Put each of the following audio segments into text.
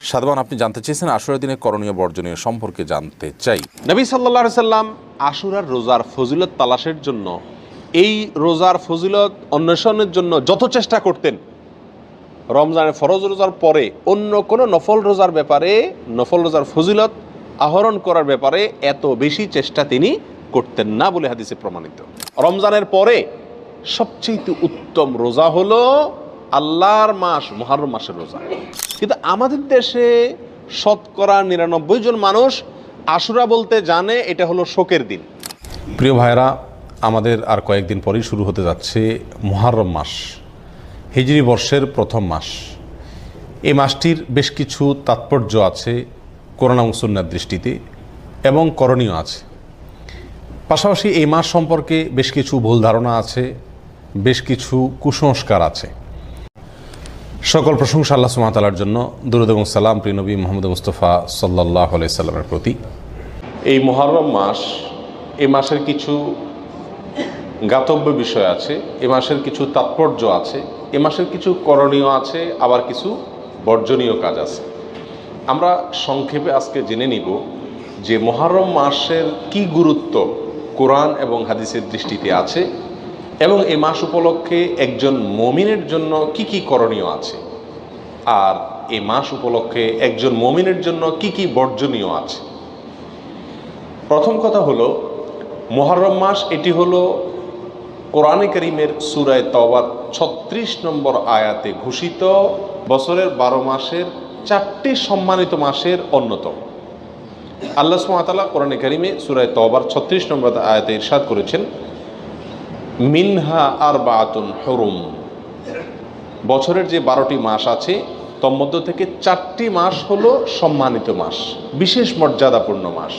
সাদমান, আপনি জানতে চেয়েছেন আশুরার দিনের করণীয় বর্জনীয় সম্পর্কে জানতে চাই। নবী সাল্লাল্লাহু আলাইহি সাল্লাম আশুরার রোজার ফজিলত তালাশের জন্য, এই রোজার ফজিলত অন্বেষণের জন্য যত চেষ্টা করতেন, রমজানের ফরজ রোজার পরে অন্য কোনো নফল রোজার ব্যাপারে, নফল রোজার ফজিলত আহরণ করার ব্যাপারে এত বেশি চেষ্টা তিনি করতেন না বলে হাদিসে প্রমাণিত। রমজানের পরে সবচেয়ে উত্তম রোজা হলো আল্লাহর মাস মুহররম মাসের রোজা। কিন্তু আমাদের দেশে শতকরা ৯৯ জন মানুষ আশুরা বলতে জানে এটা হলো শোকের দিন। প্রিয় ভাইরা, আমাদের আর কয়েকদিন পরেই শুরু হতে যাচ্ছে মুহররম মাস, হিজরি বর্ষের প্রথম মাস। এই মাসটির বেশ কিছু তাৎপর্য আছে কোরআন এবং সুন্নাহর দৃষ্টিতে, এবং করণীয় আছে। পাশাপাশি এই মাস সম্পর্কে বেশ কিছু ভুল ধারণা আছে, বেশ কিছু কুসংস্কার আছে। সকল প্রশংসা আল্লাহ সুবহানাহু ওয়া তাআলার জন্য। দুরূদ এবং সালাম প্রিয় নবী মুহাম্মদ মুস্তাফা সাল্লাল্লাহু আলাইহি সাল্লামের প্রতি। এই মুহররম মাস, এই মাসের কিছু জ্ঞাতব্য বিষয় আছে, এ মাসের কিছু তাৎপর্য আছে, এ মাসের কিছু করণীয় আছে, আবার কিছু বর্জনীয় কাজ আছে। আমরা সংক্ষেপে আজকে জেনে নিব যে মুহররম মাসের কি গুরুত্ব কোরআন এবং হাদিসের দৃষ্টিতে আছে, এবং এই মাস উপলক্ষে একজন মুমিনের জন্য কি কি করণীয় আছে, আর এই মাস উপলক্ষে একজন মুমিনের জন্য কি কি বর্জনীয় আছে। প্রথম কথা হলো, মুহররম মাস এটি হলো কোরআনে কারীমের সূরা তাওবার ৩৬ নম্বর আয়াতে ঘোষিত বছরের ১২ মাসের ৪টি সম্মানিত মাসের অন্যতম। আল্লাহ সুবহানাহু ওয়া তাআলা কোরআনে কারীমে সূরা তাওবার ৩৬ নম্বর আয়াতে ইরশাদ করেছেন, মিনহা আরবাআতুন হুরুম। বছরের যে ১২টি মাস আছে তন্মধ্য থেকে ৪টি মাস হলো সম্মানিত মাস, বিশেষ মর্যাদাপূর্ণ মাস।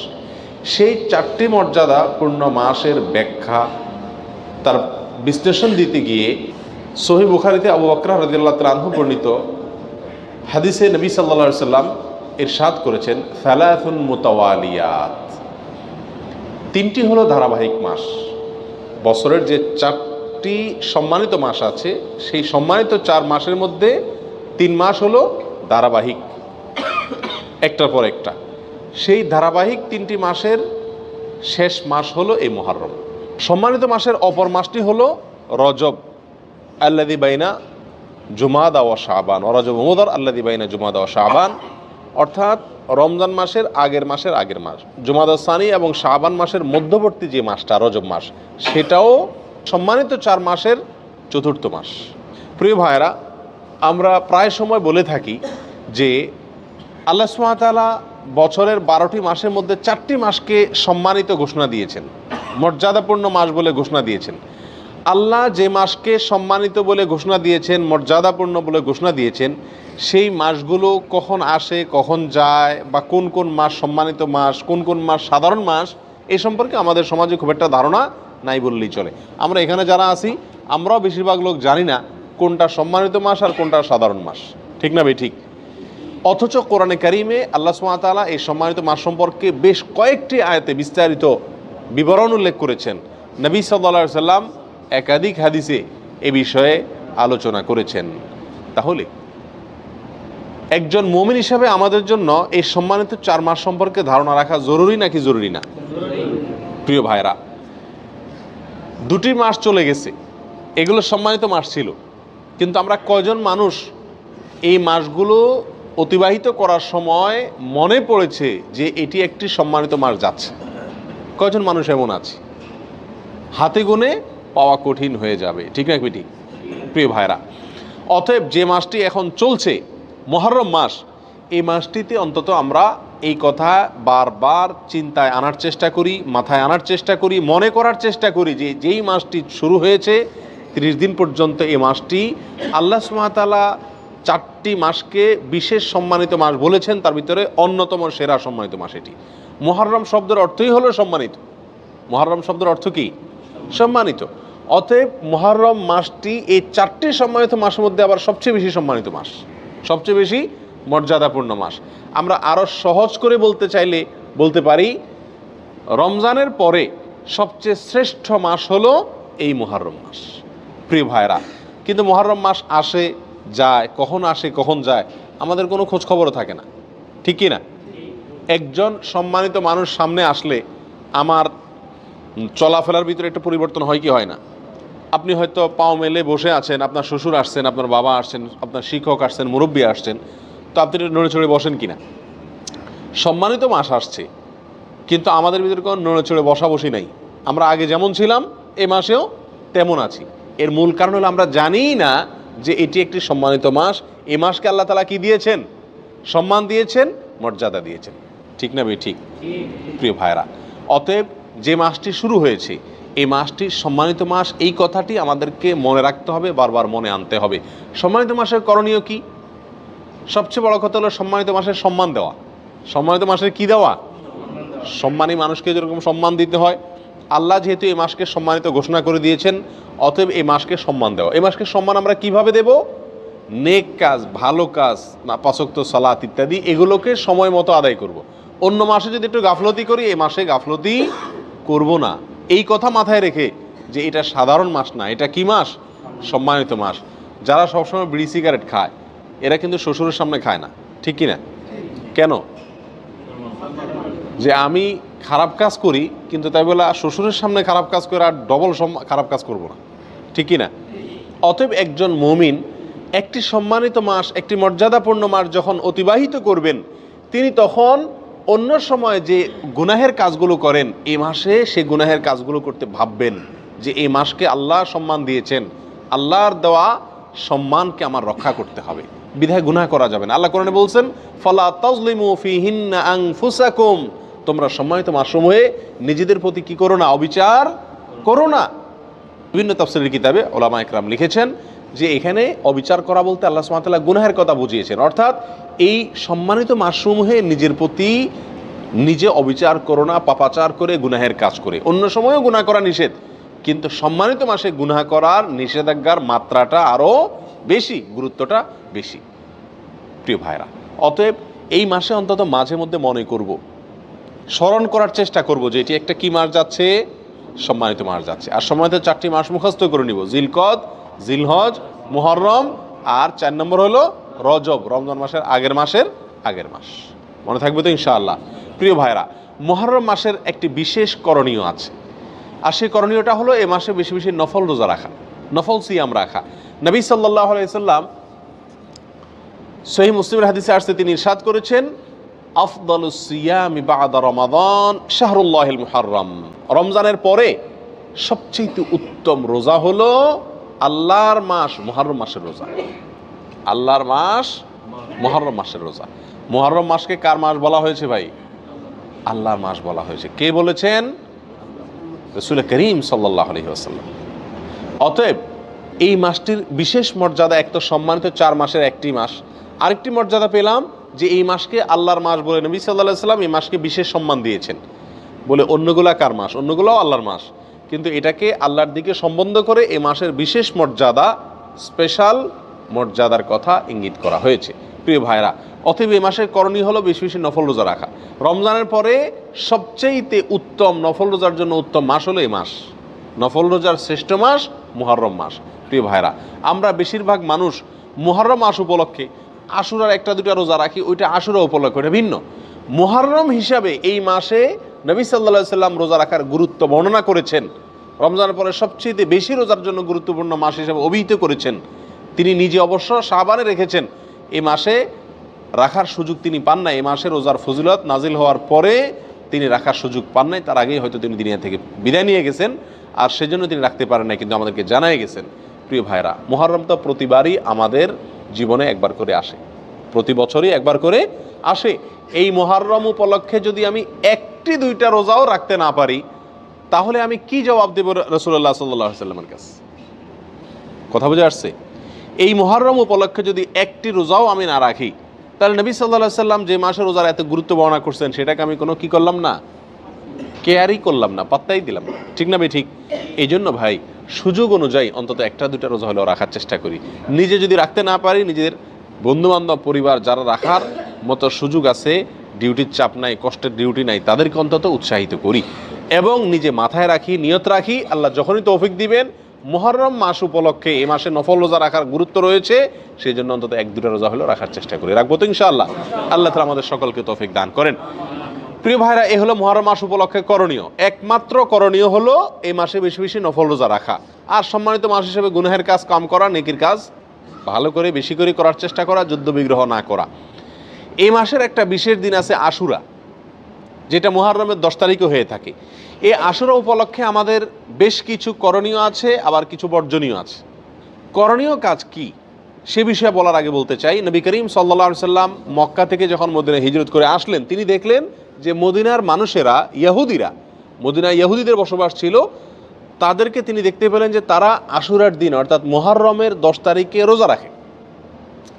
সেই ৪টি মর্যাদাপূর্ণ মাসের ব্যাখ্যা, তার বিশ্লেষণ দিতে গিয়ে সহিহ বুখারীতে আবু বকর রাদিয়াল্লাহু তাআলা আনহু বর্ণিত হাদিসে নবী সাল্লাল্লাহু আলাইহি সাল্লাম ইরশাদ করেছেন, সালাসুন মুতাওয়ালিয়াত। ৩টি হলো ধারাবাহিক মাস। বছরের যে ৪টি সম্মানিত মাস আছে, সেই সম্মানিত ৪ মাসের মধ্যে ৩ মাস হলো ধারাবাহিক, একটার পর একটা। সেই ধারাবাহিক ৩টি মাসের শেষ মাস হলো এই মুহররম। সম্মানিত মাসের অপর মাসটি হলো রজব, আল্লাযী বাইনা জুমাদা ওয়া শাবান, ও রজব মুদার আল্লাযী বাইনা জুমাদা ওয়া শাবান, অর্থাৎ রমজান মাসের আগের মাস, জুমাদা সানি এবং শাবান মাসের মধ্যবর্তী যে মাসটা রজব মাস, সেটাও সম্মানিত ৪ মাসের চতুর্থ মাস। প্রিয় ভাইয়েরা, আমরা প্রায় সময় বলে থাকি যে আল্লাহ সুবহানাহু ওয়া তাআলা বছরের ১২টি মাসের মধ্যে ৪টি মাসকে সম্মানিত ঘোষণা দিয়েছেন, মর্যাদাপূর্ণ মাস বলে ঘোষণা দিয়েছেন। আল্লাহ যে মাসকে সম্মানিত বলে ঘোষণা দিয়েছেন, মর্যাদাপূর্ণ বলে ঘোষণা দিয়েছেন, সেই মাসগুলো কখন আসে, কখন যায়, বা কোন কোন মাস সম্মানিত মাস, কোন কোন মাস সাধারণ মাস, এই সম্পর্কে আমাদের সমাজে খুব একটা ধারণা নাই বললেই চলে। আমরা এখানে যারা আছি, আমরাও বেশিরভাগ লোক জানি না কোনটা সম্মানিত মাস আর কোনটা সাধারণ মাস, ঠিক না ভাই? ঠিক। অথচ কোরআনে কারীমে আল্লাহ সুবহানাহু ওয়া তাআলা এই সম্মানিত মাস সম্পর্কে বেশ কয়েকটি আয়াতে বিস্তারিত বিবরণ উল্লেখ করেছেন। নবী সাল্লাল্লাহু আলাইহি সাল্লাম একাধিক হাদিসে এ বিষয়ে আলোচনা করেছেন। তাহলে একজন মুমিন হিসাবে আমাদের জন্য এই সম্মানিত ৪ মাস সম্পর্কে ধারণা রাখা জরুরি নাকি জরুরি না? প্রিয় ভাইরা, 2টি মাস চলে গেছে, এগুলো সম্মানিত মাস ছিল, কিন্তু আমরা কয়জন মানুষ এই মাসগুলো অতিবাহিত করার সময় মনে পড়েছে যে এটি একটি সম্মানিত মাস যাচ্ছে? কয়জন মানুষ এমন আছে? হাতে গুনে পাওয়া কঠিন হয়ে যাবে, ঠিক না বেটি? প্রিয় ভাইরা, অতএব যে মাসটি এখন চলছে মুহররম মাস, এই মাসটিতে অন্তত আমরা এই কথা বারবার চিন্তায় আনার চেষ্টা করি, মাথায় আনার চেষ্টা করি, মনে করার চেষ্টা করি যে যেই মাসটি শুরু হয়েছে 30 দিন পর্যন্ত এই মাসটি আল্লাহ সুবহানাহু ওয়া তাআলা 4টি মাসকে বিশেষ সম্মানিত মাস বলেছেন, তার ভিতরে অন্যতম সেরা সম্মানিত মাস এটি। মুহররম শব্দের অর্থই হলো সম্মানিত। মুহররম শব্দের অর্থ কি? সম্মানিত। অতএব মুহররম মাসটি এই 4টি সম্মানিত মাসের মধ্যে আবার সবচেয়ে বেশি সম্মানিত মাস, সবচেয়ে বেশি মর্যাদাপূর্ণ মাস। আমরা আরও সহজ করে বলতে চাইলে বলতে পারি, রমজানের পরে সবচেয়ে শ্রেষ্ঠ মাস হলো এই মুহররম মাস। প্রিয় ভাইরা, কিন্তু মুহররম মাস আসে যায়, কখন আসে কখন যায় আমাদের কোনো খোঁজ খবরও থাকে না, ঠিক কি না? একজন সম্মানিত মানুষ সামনে আসলে আমার চলাফেরার ভিতরে একটা পরিবর্তন হয় কি হয় না? আপনি হয়তো পাও মেলে বসে আছেন, আপনার শ্বশুর আসছেন, আপনার বাবা আসছেন, আপনার শিক্ষক আসছেন, মুরব্বী আসছেন, তো আপনি নড়ে চড়ে বসেন কিনা? সম্মানিত মাস আসছে, কিন্তু আমাদের ভিতরে কোনো নড়ে চড়ে বসা বসি নাই। আমরা আগে যেমন ছিলাম এ মাসেও তেমন আছি। এর মূল কারণ হলো আমরা জানিই না যে এটি একটি সম্মানিত মাস। এ মাসকে আল্লাহ তাআলা কি দিয়েছেন? সম্মান দিয়েছেন, মর্যাদা দিয়েছেন, ঠিক না ভাই? ঠিক। প্রিয় ভাইরা, অতএব যে মাসটি শুরু হয়েছে এই মাসটি সম্মানিত মাস, এই কথাটি আমাদেরকে মনে রাখতে হবে, বারবার মনে আনতে হবে। সম্মানিত মাসের করণীয় কি? সবচেয়ে বড় কথা হলো সম্মানিত মাসের সম্মান দেওয়া। সম্মানিত মাসের কি দেওয়া? সম্মানী মানুষকে যেরকম সম্মান দিতে হয়, আল্লাহ যেহেতু এই মাসকে সম্মানিত ঘোষণা করে দিয়েছেন, অতএব এই মাসকে সম্মান দেওয়া। এই মাসকে সম্মান আমরা কিভাবে দেব? নেক কাজ, ভালো কাজ, পাঁচ ওয়াক্ত সালাত ইত্যাদি, এগুলোকে সময় মতো আদায় করব। অন্য মাসে যদি একটু গাফলতি করি, এই মাসে গাফলতি করব না। এই কথা মাথায় রেখে যে এটা সাধারণ মাস না, এটা কি মাস? সম্মানিত মাস। যারা সবসময় বিড়ি সিগারেট খায় এরা কিন্তু শ্বশুরের সামনে খায় না, ঠিক কি না? কেন? যে আমি খারাপ কাজ করি, কিন্তু তাই বলে শ্বশুরের সামনে খারাপ কাজ করে আর ডবল খারাপ কাজ করব না, ঠিক কি না? অতএব একজন মুমিন একটি সম্মানিত মাস, একটি মর্যাদাপূর্ণ মাস যখন অতিবাহিত করবেন, তিনি তখন অন্য সময় যে গুনাহের কাজগুলো করেন এই মাসে সে গুনাহের কাজগুলো করতে ভাববেন যে এই মাসকে আল্লাহ সম্মান দিয়েছেন, আল্লাহর দেওয়া সম্মানকে আমার রক্ষা করতে হবে, বিধায় গুনাহ করা যাবে না। আল্লাহ কোরআনে বলছেন, ফালা তাজলিমু ফিহিন্না আনফুসাকুম, তোমরা সম্মানিত মাসসমূহে নিজেদের প্রতি কি করো না? অবিচার করো না। বিভিন্ন তাফসীরের কিতাবে উলামা ইকরাম লিখেছেন যে এখানে অবিচার করা বলতে আল্লাহ সুবহানাহু ওয়া তাআলা গুনাহের কথা বুঝিয়েছেন। অর্থাৎ এই সম্মানিত মাসসমূহে নিজের প্রতি নিজে অবিচার করো না, পাপাচার করে গুনাহের কাজ করে। অন্য সময়ও গুনাহ করা নিষেধ, কিন্তু সম্মানিত মাসে গুনাহ করার নিষেধাজ্ঞার মাত্রাটা আরও বেশি, গুরুত্বটা বেশি। প্রিয় ভাইরা, অতএব এই মাসে অন্তত মাঝে মধ্যে মনে করব, স্মরণ করার চেষ্টা করব যে এটি একটা কি মাস যাচ্ছে? সম্মানিত মাস যাচ্ছে। আর সম্মানিত 4টি মাস মুখস্থ করে নিব, জিলকদ, জিলহজ, মুহররম, আর 4 নম্বর হলো রজব, রমজান মাসের আগের মাস। মনে থাকবে তো ইনশাআল্লাহ? প্রিয় ভাইরা, মুহররম মাসের একটি বিশেষ করণীয় আছে, আর সেই করণীয়টা হলো এ মাসে বেশি বেশি নফল রোজা রাখা, নফল সিয়াম রাখা। নবী সাল্লাল্লাহু আলাইহি সাল্লাম সহিহ মুসলিমের হাদিসে আসছে, তিনি ইরশাদ করেছেন, আফদালুস সিয়ামি বা'দা রমাদান শাহরুল্লাহিল মুহররম, রমজানের পরে সবচেয়ে উত্তম রোজা হলো আল্লাহর মাস মুহররম মাসের রোজা। আল্লাহর মাস মুহররম মাসের রোজা। মুহররম মাসকে কার মাস বলা হয়েছে ভাই? আল্লাহর মাস বলা হয়েছে। কে বলেছেন? রাসূল করিম সাল্লাল্লাহু আলাইহি ওয়াসাল্লাম। অতএব এই মাসটির বিশেষ মর্যাদা, এক তো সম্মানিত 4 মাসের একটি মাস, আরেকটি মর্যাদা পেলাম যে এই মাসকে আল্লাহর মাস বলে নবী সাল্লাল্লাহু আলাইহি ওয়াসাল্লাম এই মাসকে বিশেষ সম্মান দিয়েছেন। বলে অন্যগুলা কার মাস? অন্যগুলাও আল্লাহর মাস, কিন্তু এটাকে আল্লাহর দিকে সম্বন্ধ করে এই মাসের বিশেষ মর্যাদা, স্পেশাল মর্যাদার কথা ইঙ্গিত করা হয়েছে। প্রিয় ভাইরা, অতএব এই মাসের করণীয় হলো বেশি বেশি নফল রোজা রাখা। রমজানের পরে সবচেয়ে উত্তম নফল রোজার জন্য উত্তম মাস হলো এই মাস। নফল রোজার শ্রেষ্ঠ মাস মুহররম মাস। প্রিয় ভাইরা, আমরা বেশিরভাগ মানুষ মুহররম মাস উপলক্ষে আশুরার 1-2টা রোজা রাখি, ওইটা আশুরা উপলক্ষে, ওইটা ভিন্ন। মুহররম হিসাবে এই মাসে নবী সাল্লাল্লাহু আলাইহি সাল্লাম রোজা রাখার গুরুত্ব বর্ণনা করেছেন। রমজানের পরে সবচেয়ে বেশি রোজার জন্য গুরুত্বপূর্ণ মাস হিসেবে অভিহিত করেছেন। তিনি নিজে অবশ্য শাবানে রেখেছেন, এই মাসে রাখার সুযোগ তিনি পান নাই। এই মাসে রোজার ফজিলত নাজিল হওয়ার পরে তিনি রাখার সুযোগ পান নাই, তার আগেই হয়তো তিনি দুনিয়া থেকে বিদায় নিয়ে গেছেন, আর সেজন্য তিনি রাখতে পারেন নাই, কিন্তু আমাদেরকে জানাই গেছেন। প্রিয় ভাইরা, মুহররম তো প্রতিবারই আমাদের জীবনে একবার করে আসে, প্রতি বছরই একবার করে আসে। এই মুহররম উপলক্ষে যদি আমি 1-2টা রোজাও রাখতে না পারি, তাহলে আমি কি জবাব দেব রাসূলুল্লাহ সাল্লাল্লাহু আলাইহি ওয়াসাল্লামের কাছে? কথা বুঝে আসছে? এই মুহররম উপলক্ষে যদি 1টি রোজাও আমি না রাখি, তাহলে নবী সাল্লাল্লাহু আলাইহি ওয়াসাল্লাম যে মাসে রোজার এত গুরুত্ব বর্ণনা করছেন সেটাকে আমি কোনো কি করলাম না? কেয়ারই করলাম না, পাত্তাই দিলাম না, ঠিক না ভাই? ঠিক। এই জন্য ভাই, সুযোগ অনুযায়ী অন্তত 1-2টা রোজা হলেও রাখার চেষ্টা করি। নিজে যদি রাখতে না পারি, নিজের বন্ধুবান্ধব, পরিবার যারা রাখার মতো সুযোগ আছে, ডিউটির চাপ নাই, কষ্টের ডিউটি নাই, তাদেরকে অন্তত উৎসাহিত করি এবং নিজে মাথায় রাখি, নিয়ত রাখি, আল্লাহ যখনই তৌফিক দিবেন মুহররম মাস উপলক্ষে এই মাসে নফল রোজা রাখার গুরুত্ব রয়েছে, সেই জন্য অন্তত 1-2টা রোজা হলেও রাখার চেষ্টা করি। রাখবো তো ইনশাআল্লাহ। আল্লাহ তাআলা আমাদের সকলকে তৌফিক দান করেন। প্রিয় ভাইরা, এ হলো মুহররম মাস উপলক্ষে করণীয়। একমাত্র করণীয় হলো এই মাসে বেশি বেশি নফল রোজা রাখা, আর সম্মানিত মাস হিসেবে গুনাহের কাজ কম করা, নেকির কাজ ভালো করে বেশি করে করার চেষ্টা করা, যুদ্ধ বিগ্রহ না করা। এই মাসের একটা বিশেষ দিন আছে আশুরা, যেটা মুহররমের 10 তারিখে হয়ে থাকে। এই আশুরা উপলক্ষে আমাদের বেশ কিছু করণীয় আছে, আবার কিছু বর্জনীয় আছে। করণীয় কাজ কি সে বিষয়ে বলার আগে বলতে চাই, নবী করিম সাল্লাল্লাহু আলাইহি সাল্লাম মক্কা থেকে যখন মদিনায় হিজরত করে আসলেন, তিনি দেখলেন যে মদিনার মানুষেরা, ইহুদিরা, মদিনায় ইহুদিদের বসবাস ছিল, তাদেরকে তিনি দেখতে পেলেন যে তারা আশুরার দিন অর্থাৎ মুহররমের 10 তারিখে রোজা রাখে।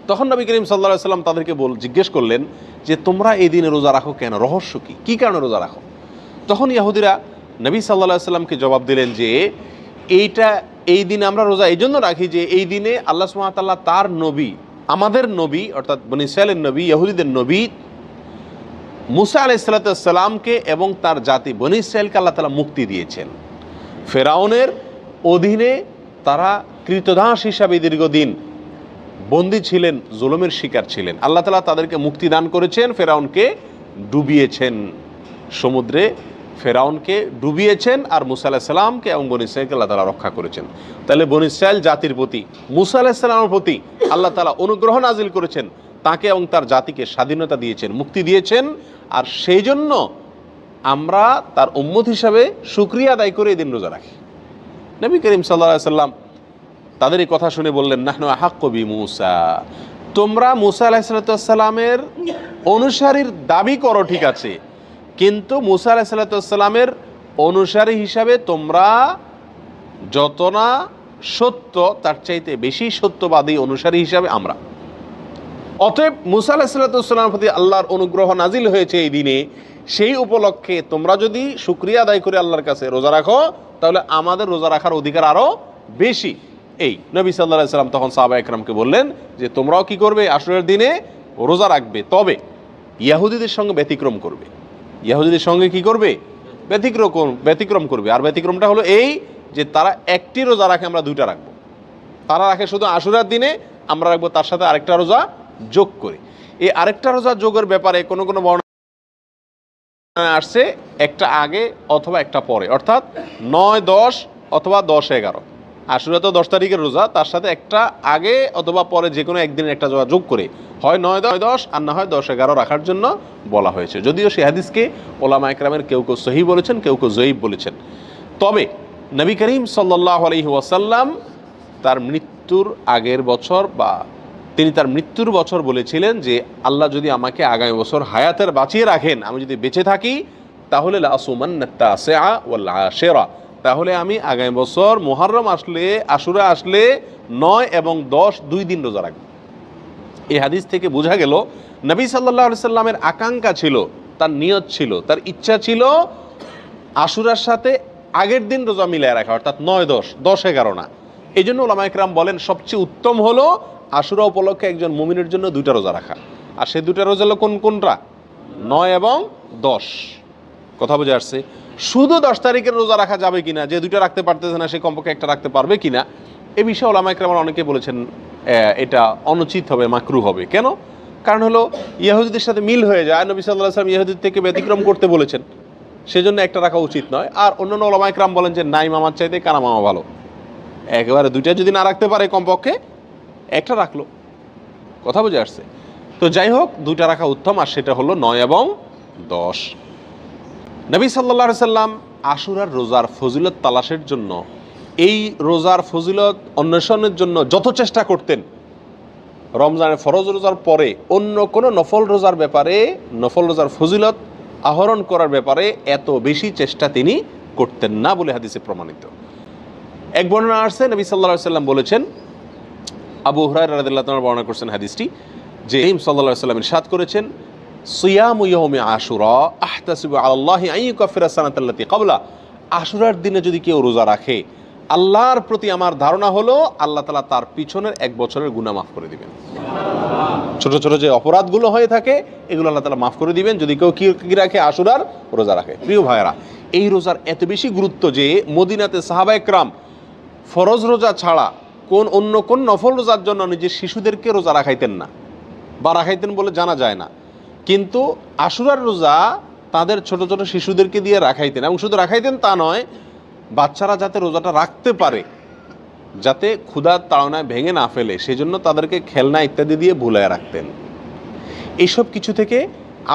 তখন নবী করিম সাল্লাল্লাহু আলাইহি সাল্লাম তাদেরকে জিজ্ঞেস করলেন যে তোমরা এই দিনে রোজা রাখো কেন, রহস্য কি, কী কারণে রোজা রাখো? তখন ইহুদিরা নবী সাল্লাল্লাহু আলাইহি সাল্লামকে জবাব দিলেন যে এই দিনে আমরা রোজা এই জন্য রাখি যে এই দিনে আল্লাহ সুবহানাহু ওয়া তাআলা তার নবী, আমাদের নবী অর্থাৎ বনী ইসরাঈলের নবী, ইহুদিদের নবী মুসা আলাইহিস সালামকে এবং তার জাতি বনী ইসরাঈলকে আল্লাহ তাআলা মুক্তি দিয়েছেন। ফেরাউনের অধীনে তারা কৃতদাস হিসাবে দীর্ঘদিন বন্দী ছিলেন, জুলুমের শিকার ছিলেন। আল্লাহ তাআলা তাদেরকে মুক্তি দান করেছেন, ফেরাউনকে ডুবিয়েছেন সমুদ্রে, ফেরাউনকে ডুবিয়েছেন, আর মুসা আলাইহিস সালামকে এবং বনী ইসরাঈলকে আল্লাহ তাআলা রক্ষা করেছেন। তাহলে বনী ইসরাঈল জাতির প্রতি, মুসা আলাইহিস সালামের প্রতি আল্লাহ তাআলা অনুগ্রহ নাজিল করেছেন, তাকে এবং তার জাতিকে স্বাধীনতা দিয়েছেন, মুক্তি দিয়েছেন। আর সেই জন্য আমরা তার উম্মত হিসাবে শুকরিয়া আদায় করে এই দিন রোজা রাখি। নবী করিম সাল্লাল্লাহু আলাইহি সাল্লাম তাদের এই কথা শুনে বললেন, নাহনু আহাক্কু বিমূসা, তোমরা মুসা আলাইহিস সালামের অনুসারীর দাবি করো ঠিক আছে, কিন্তু মুসা আলাইহিস সালামের অনুসারী হিসাবে তোমরা যত না সত্য, তার চাইতে বেশি সত্যবাদী অনুসারী হিসাবে আমরা। অতএব মুসা আলাইহিস সালামের প্রতি আল্লাহর অনুগ্রহ নাজিল হয়েছে এই দিনে, সেই উপলক্ষে তোমরা যদি শুকরিয়া আদায় করে আল্লাহর কাছে রোজা রাখো, তাহলে আমাদের রোজা রাখার অধিকার আরও বেশি। এই নবী সাল্লাল্লাহু আলাইহি সাল্লাম তখন সাহাবা একরামকে বললেন যে তোমরাও কি করবে, আশুরার দিনে রোজা রাখবে, তবে ইহুদিদের সঙ্গে ব্যতিক্রম করবে। ইহুদিদের সঙ্গে কি করবে? ব্যতিক্রম করবে। আর ব্যতিক্রমটা হলো এই যে তারা একটি রোজা রাখে, আমরা 2টা রাখবো। তারা রাখে শুধু আশুরার দিনে, আমরা রাখবো তার সাথে আরেকটা রোজা যোগ করে। এই আরেকটা রোজা যোগের ব্যাপারে কোনো কোনো বর্ণনা আসছে একটা আগে অথবা একটা পরে, অর্থাৎ 9-10 অথবা 10-11। আশুরা তো 10 তারিখের রোজা, তার সাথে একটা আগে অথবা পরে যে কোনো একদিনের একটা রোজা যোগ করে হয় 9-10 আর না হয় 10-11 রাখার জন্য বলা হয়েছে। যদিও সেই হাদিসকে ওলামা একরামের কেউ কেউ সহিহ বলেছেন, কেউ কেউ জয়ীফ বলেছেন। তবে নবী করিম সাল্লাল্লাহু আলাইহি ওয়াসাল্লাম তার মৃত্যুর আগের বছর বা তিনি তার মৃত্যুর বছর বলেছিলেন যে আল্লাহ যদি আমাকে আগামী বছর হায়াতের বাঁচিয়ে রাখেন, আমি যদি বেঁচে থাকি, তাহলে লা আসুমান্না তাসিআ ওয়াল আশিরা, তাহলে আমি আগামী বছর মুহররম আসলে, আশুরা আসলে 9 এবং 10 2 দিন রোজা রাখব। এই হাদিস থেকে বোঝা গেল নবী সাল্লাল্লাহু আলাইহি সাল্লামের আকাঙ্ক্ষা ছিল, তার নিয়ত ছিল, তার ইচ্ছা ছিল আশুরার সাথে আগের দিন রোজা মিলিয়ে রাখা, অর্থাৎ 9-10, 10-11 না। এই জন্য ওলামা একরাম বলেন সবচেয়ে উত্তম হলো আশুরা উপলক্ষে একজন মুমিনের জন্য 2টা রোজা রাখা। আর সেই 2টা রোজা হলো কোনটা? 9 এবং 10। কথা বুঝে আসছে? শুধু 10 তারিখের রোজা রাখা যাবে কিনা, যে 2টা রাখতে পারতেছে না সে কমপক্ষে একটা রাখতে পারবে কিনা, এ বিষয়ে ওলামা একরাম অনেকে বলেছেন এটা অনুচিত হবে, মাকরুহ হবে। কেন? কারণ হলো ইহুদিদের সাথে মিল হয়ে যায়, নবী সাল্লাল্লাহু আলাইহি ওয়াসাল্লাম ইহুদিদের থেকে ব্যতিক্রম করতে বলেছেন, সেজন্য একটা রাখা উচিত নয়। আর অন্যান্য ওলামা একরাম বলেন যে নাই মামার চাইতে কানা মামা ভালো, একেবারে 2টা যদি না রাখতে পারে কমপক্ষে একটা রাখলো। কথা বুঝে আসছে? তো যাই হোক, 2টা রাখা উত্তম, আর সেটা হলো 9 এবং 10। নবী সাল্লাল্লাহু আলাইহি সাল্লাম আশুরার রোজার ফজিলত তালাশের জন্য, এই রোজার ফজিলত অন্বেষণের জন্য যত চেষ্টা করতেন, রমজানের ফরজ রোজার পরে অন্য কোনো নফল রোজার ব্যাপারে, নফল রোজার ফজিলত আহরণ করার ব্যাপারে এত বেশি চেষ্টা তিনি করতেন না বলে হাদিসে প্রমাণিত। এক বর্ণনা আসছে, নবী সাল্লাল্লাহু আলাইহি সাল্লাম বলেছেন, আবু হুরায়রা রাদিয়াল্লাহু তাআলা বর্ণনা করছেন হাদিসটি, যে নবী সাল্লাল্লাহু আলাইহি সাল্লাম ইরশাদ করেছেন, সিয়ামু ইয়াউমি আশুরা আহতাসিবু আলাল্লাহি আন ইউকাফিরা সানাতাল্লাতী ক্বাবলা, আশুরার দিনে যদি কেউ রোজা রাখে, আল্লাহর প্রতি আমার ধারণা হলো আল্লাহ তাআলা তার পিছনের 1 বছরের গুনাহ মাফ করে দিবেন। ছোট ছোট যে অপরাধগুলো হয়ে থাকে এগুলো আল্লাহ তাআলা মাফ করে দিবেন যদি কেউ কি রাখে, আশুরার রোজা রাখে। প্রিয় ভাইয়েরা, এই রোজার এত বেশি গুরুত্ব যে মদিনাতে সাহাবা একরাম ফরজ রোজা ছাড়া অন্য কোন নফল রোজার জন্য নিজের শিশুদেরকে রোজা রাখাইতেন না, বা রাখাইতেন বলে জানা যায় না। কিন্তু আশুরার রোজা তাদের ছোট ছোট শিশুদেরকে দিয়ে রাখাইতেন, এবং শুধু রাখাইতেন তা নয়, বাচ্চারা যাতে রোজাটা রাখতে পারে, যাতে ক্ষুধার তাড়নায় ভেঙে না ফেলে, সেজন্য তাদেরকে খেলনা ইত্যাদি দিয়ে ভুলায় রাখতেন। এইসব কিছু থেকে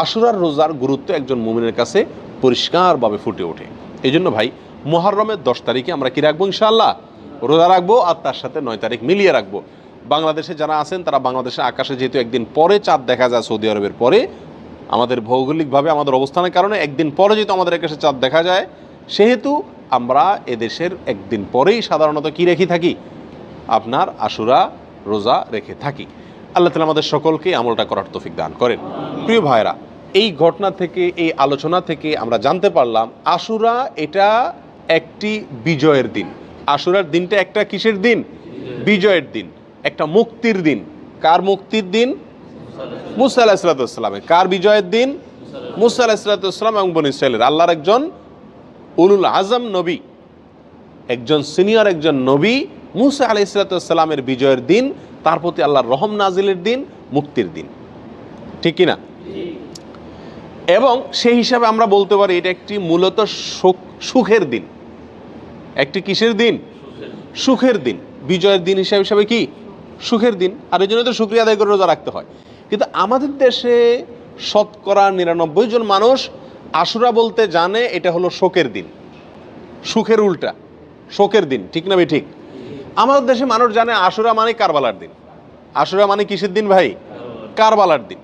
আশুরার রোজার গুরুত্ব একজন মুমিনের কাছে পরিষ্কারভাবে ফুটে ওঠে। এই জন্য ভাই, মুহররমের 10 তারিখে আমরা কি রাখবো? ইনশাআল্লাহ রোজা রাখবো, আর তার সাথে 9 তারিখ মিলিয়ে রাখবো। বাংলাদেশে যারা আছেন তারা বাংলাদেশের আকাশে যেহেতু একদিন পরে চাঁদ দেখা যায় সৌদি আরবের পরে, আমাদের ভৌগোলিকভাবে আমাদের অবস্থানের কারণে একদিন পরে যেহেতু আমাদের আকাশে চাঁদ দেখা যায়, সেহেতু আমরা এদেশের একদিন পরেই সাধারণত কি রেখে থাকি? আপনার আশুরা রোজা রেখে থাকি। আল্লাহ তাআলা আমাদের সকলকে আমলটা করার তৌফিক দান করেন। প্রিয় ভাইরা, এই ঘটনা থেকে, এই আলোচনা থেকে আমরা জানতে পারলাম আশুরা এটা একটি বিজয়ের দিন। আশুরার দিনটা একটা কিসের দিন? বিজয়ের দিন, একটা মুক্তির দিন। কার মুক্তির দিন? মুসা আলাইহিস সালামের। কার বিজয়ের দিন? মুসা আলাইহিস সালাম এবং বনী ইসরাইলের। আল্লাহর একজন উলুল আজম নবী, একজন সিনিয়র একজন নবী মুসা আলাইহিস সালামের বিজয়ের দিন, তার প্রতি আল্লাহর রহম নাজিলের দিন, মুক্তির দিন, ঠিক কিনা? এবং সেই হিসাবে আমরা বলতে পারি এটা একটি মূলত সুখের দিন। একটি কিসের দিন? সুখের দিন। বিজয়ের দিন হিসাবে কি? সুখের দিন। আর এই জন্য তো শুকরিয়া আদায় করে রোজা রাখতে হয়। কিন্তু আমাদের দেশে শতকরা 99 জন মানুষ আশুরা বলতে জানে এটা হলো শোকের দিন, সুখের উল্টা শোকের দিন, ঠিক না ভাই? ঠিক। আমাদের দেশে মানুষ জানে আশুরা মানে কারবালার দিন। আশুরা মানে কিসের দিন ভাই? কারবালার দিন।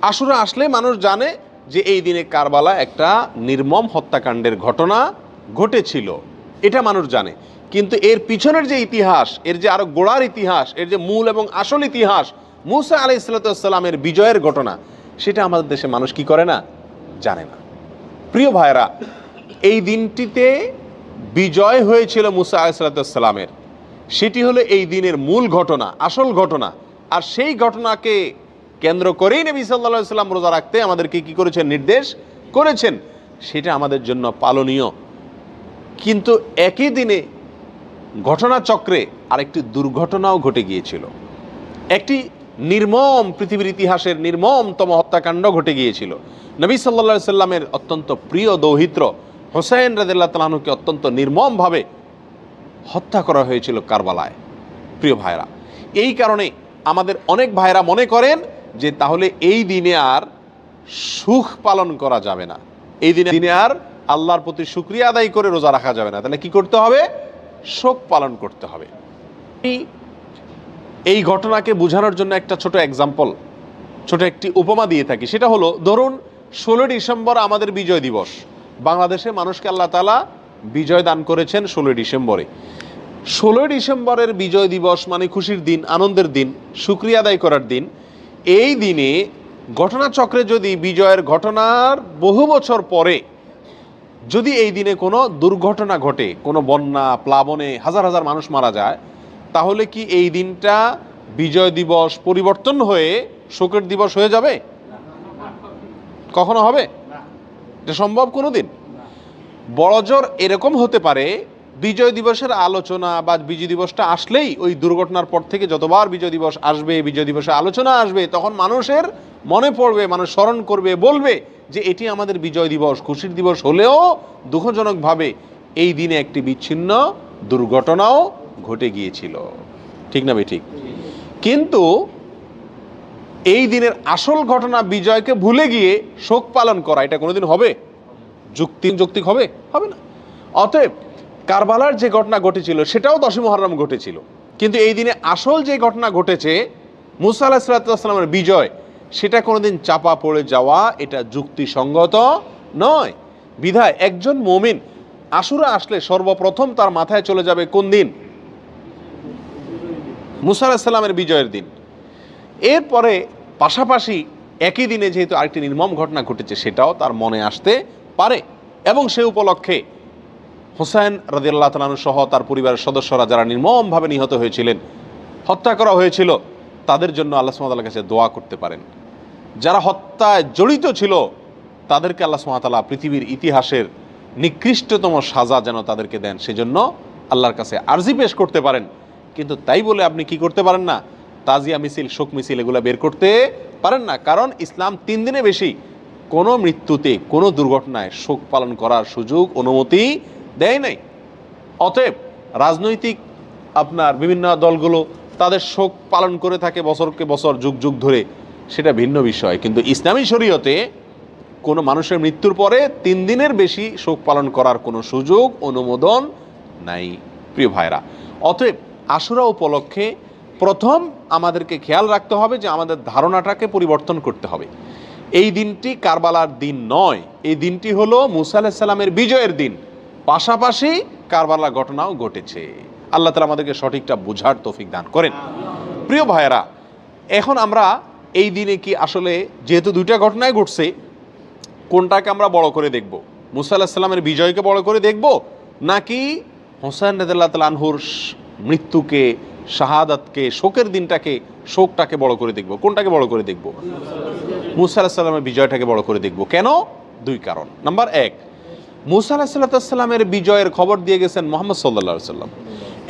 আশুরা আসলে মানুষ জানে যে এই দিনে কারবালা একটা নির্মম হত্যাকাণ্ডের ঘটনা ঘটেছিল, এটা মানুষ জানে। কিন্তু এর পিছনের যে ইতিহাস, এর যে আরো গোড়ার ইতিহাস, এর যে মূল এবং আসল ইতিহাস, মুসা আলাইহিস সালামের বিজয়ের ঘটনা, সেটা আমাদের দেশে মানুষ কি করে না? জানে না। প্রিয় ভাইরা, এই দিনটিতে বিজয় হয়েছিল মুসা আলাইহিস সালামের, সেটি হলো এই দিনের মূল ঘটনা, আসল ঘটনা। আর সেই ঘটনাকে কেন্দ্র করেই নবী সাল্লাল্লাহু আলাইহি সাল্লাম রোজা রাখতে আমাদেরকে কি করেছেন? নির্দেশ করেছেন। সেটা আমাদের জন্য পালনীয়। কিন্তু একই দিনে ঘটনাচক্রে আরেকটি দুর্ঘটনাও ঘটে গিয়েছিল। একটি নির্মম, পৃথিবীর ইতিহাসের নির্মমতম হত্যাকাণ্ড ঘটে গিয়েছিল। নবী সাল্লাল্লাহু আলাইহি সাল্লামের অত্যন্ত প্রিয় দৌহিত্র হোসেন রাদিয়াল্লাহু তাআলা আনহুকে অত্যন্ত নির্মমভাবে হত্যা করা হয়েছিল কারবালায়। প্রিয় ভাইরা, এই কারণে আমাদের অনেক ভাইরা মনে করেন যে তাহলে এই দিনে আর সুখ পালন করা যাবে না, এই দিনে আর আল্লাহর প্রতি শুকরিয়া আদায় করে রোজা রাখা যাবে না। তাহলে কি করতে হবে? শোক পালন করতে হবে। এই ঘটনাকে বোঝানোর জন্য একটা ছোট এক্সাম্পল, ছোট একটি উপমা দিয়ে থাকি। সেটা হলো, ধরুন 16 ডিসেম্বর আমাদের বিজয় দিবস। বাংলাদেশে মানুষকে আল্লাহ তাআলা বিজয় দান করেছেন 16 ডিসেম্বরে। 16 ডিসেম্বরের বিজয় দিবস মানে খুশির দিন, আনন্দের দিন, শুকরিয়া আদায় করার দিন। এই দিনে ঘটনাচক্রে যদি বিজয়ের ঘটনার বহু বছর পরে যদি এই দিনে কোনো দুর্ঘটনা ঘটে, কোনো বন্যা, প্লাবনে হাজার হাজার মানুষ মারা যায়, তাহলে কি এই দিনটা বিজয় দিবস পরিবর্তন হয়ে শোকের দিবস হয়ে যাবে? কখনো হবে? এটা সম্ভব কোনো দিন? বড়জোর এরকম হতে পারে, বিজয় দিবসের আলোচনা বা বিজয় দিবসটা আসলেই ওই দুর্ঘটনার পর থেকে যতবার বিজয় দিবস আসবে, বিজয় দিবসে আলোচনা আসবে, তখন মানুষের মনে পড়বে, মানুষ স্মরণ করবে, বলবে যে এটি আমাদের বিজয় দিবস, খুশির দিবস হলেও দুঃখজনকভাবে এই দিনে একটি বিচ্ছিন্ন দুর্ঘটনাও ঘটে গিয়েছিল, ঠিক না ভাই? ঠিক। কিন্তু এই দিনের আসল ঘটনা বিজয়কে ভুলে গিয়ে শোক পালন করা, এটা কোনোদিন হবে? যৌক্তিক হবে? হবে না। অতএব কারবালার যে ঘটনা ঘটেছিল সেটাও 10 মুহররম ঘটেছিল, কিন্তু এই দিনে আসল যে ঘটনা ঘটেছে মুসা আলাইহিস সালামের বিজয়, সেটা কোনোদিন চাপা পড়ে যাওয়া এটা যুক্তিসঙ্গত নয়। বিধায় একজন মুমিন আশুরা আসলে সর্বপ্রথম তার মাথায় চলে যাবে কোন দিন? মুসা আলাইহিস সালামের বিজয়ের দিন। এরপরে পাশাপাশি একই দিনে যেহেতু আরেকটি নির্মম ঘটনা ঘটেছে, সেটাও তার মনে আসতে পারে। এবং সে উপলক্ষে হোসেন রাদিয়াল্লাহু তাআলা আনহু সহ তার পরিবারের সদস্যরা যারা নির্মমভাবে নিহত হয়েছিলেন, হত্যা করা হয়েছিল, তাদের জন্য আল্লাহ সুবহানাহু ওয়া তাআলার কাছে দোয়া করতে পারেন। যারা হত্যায় জড়িত ছিল তাদেরকে আল্লাহ সুবহানাহু ওয়া তাআলা পৃথিবীর ইতিহাসের নিকৃষ্টতম সাজা যেন তাদেরকে দেন, সেজন্য আল্লাহর কাছে আরজি পেশ করতে পারেন, কিন্তু তাই বলে আপনি কি করতে পারেন না, তাজিয়া মিছিল, শোক মিছিল এগুলো বের করতে পারেন না। কারণ ইসলাম 3 দিনে বেশি কোনো মৃত্যুতে, কোনো দুর্ঘটনায় শোক পালন করার সুযোগ, অনুমতি দেয় নাই। অতএব রাজনৈতিক আপনার বিভিন্ন দলগুলো তাদের শোক পালন করে থাকে বছরকে বছর, যুগ যুগ ধরে, সেটা ভিন্ন বিষয়। কিন্তু ইসলামী শরীয়তে কোনো মানুষের মৃত্যুর পরে 3 দিনের বেশি শোক পালন করার কোনো সুযোগ, অনুমোদন নাই প্রিয় ভাইরা। অতএব আশুরা উপলক্ষে প্রথম আমাদেরকে খেয়াল রাখতে হবে যে আমাদের ধারণাটাকে পরিবর্তন করতে হবে। এই দিনটি কারবালার দিন নয়, এই দিনটি হলো মুসা আলাইহিস সালামের বিজয়ের দিন, পাশাপাশি কারবালা ঘটনাও ঘটেছে। আল্লাহ তাআলা আমাদেরকে সঠিকটা বোঝার তৌফিক দান করেন। প্রিয় ভাইয়েরা, এখন আমরা এই দিনে কি আসলে, যেহেতু 2টা ঘটনায় ঘটছে, কোনটাকে আমরা বড় করে দেখব? মুসা আলাইহিস সালামের বিজয়কে বড় করে দেখব, নাকি হোসেন রাদিয়াল্লাহু তাআলা আনহুর মৃত্যুকে, শাহাদাতকে, শোকের দিনটাকে, শোকটাকে বড় করে দেখব? কোনটাকে বড় করে দেখব? মুসা আলাইহিস সালামের বিজয়টাকে বড় করে দেখব। কেন? 2 কারণ। নাম্বার 1, মুসা আলাইহিস সালামের বিজয়ের খবর দিয়ে গেছেন মুহাম্মদ সাল্লাল্লাহু আলাইহি ওয়াসাল্লাম,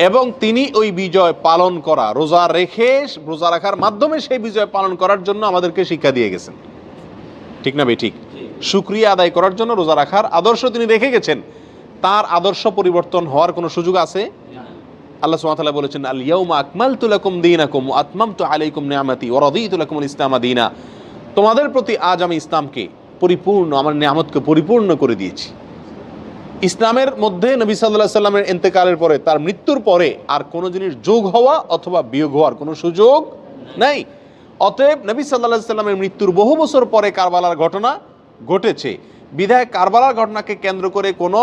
এবং তিনি ওই বিজয় পালন করা, রোজা রেখে, রোজা রাখার মাধ্যমে সেই বিজয় পালন করার জন্য আমাদেরকে শিক্ষা দিয়ে গেছেন। ঠিক না ভাই? ঠিক। শুকরিয়া আদায় করার জন্য রোজা রাখার আদর্শ তিনি রেখে গেছেন। তার আদর্শ পরিবর্তন হওয়ার কোনো সুযোগ আছে? আল্লাহ সুবহানাহু ওয়া তাআলা বলেছেন, আল ইয়াউমা আকমালতু লাকুম দীনাকুম ওয়া আতমামতু আলাইকুম নিআমাতি ওয়া রাদিতু লাকুমুল ইসলামা দীনা। তোমাদের প্রতি আজ আমি ইসলামকে পরিপূর্ণ, আমার নিয়ামতকে পরিপূর্ণ করে দিয়েছি। ইসলামের মধ্যে নবী সাল্লাল্লাহু আলাইহি সাল্লামের ইন্তেকালের পরে, তার মৃত্যুর পরে আর কোনো জিনিস যোগ হওয়া অথবা বিয়োগ হওয়ার কোনো সুযোগ নাই। অতএব নবী সাল্লাল্লাহু আলাইহি সাল্লামের মৃত্যুর বহু বছর পরে কারবালার ঘটনা ঘটেছে, বিধায় কারবালার ঘটনাকে কেন্দ্র করে কোনো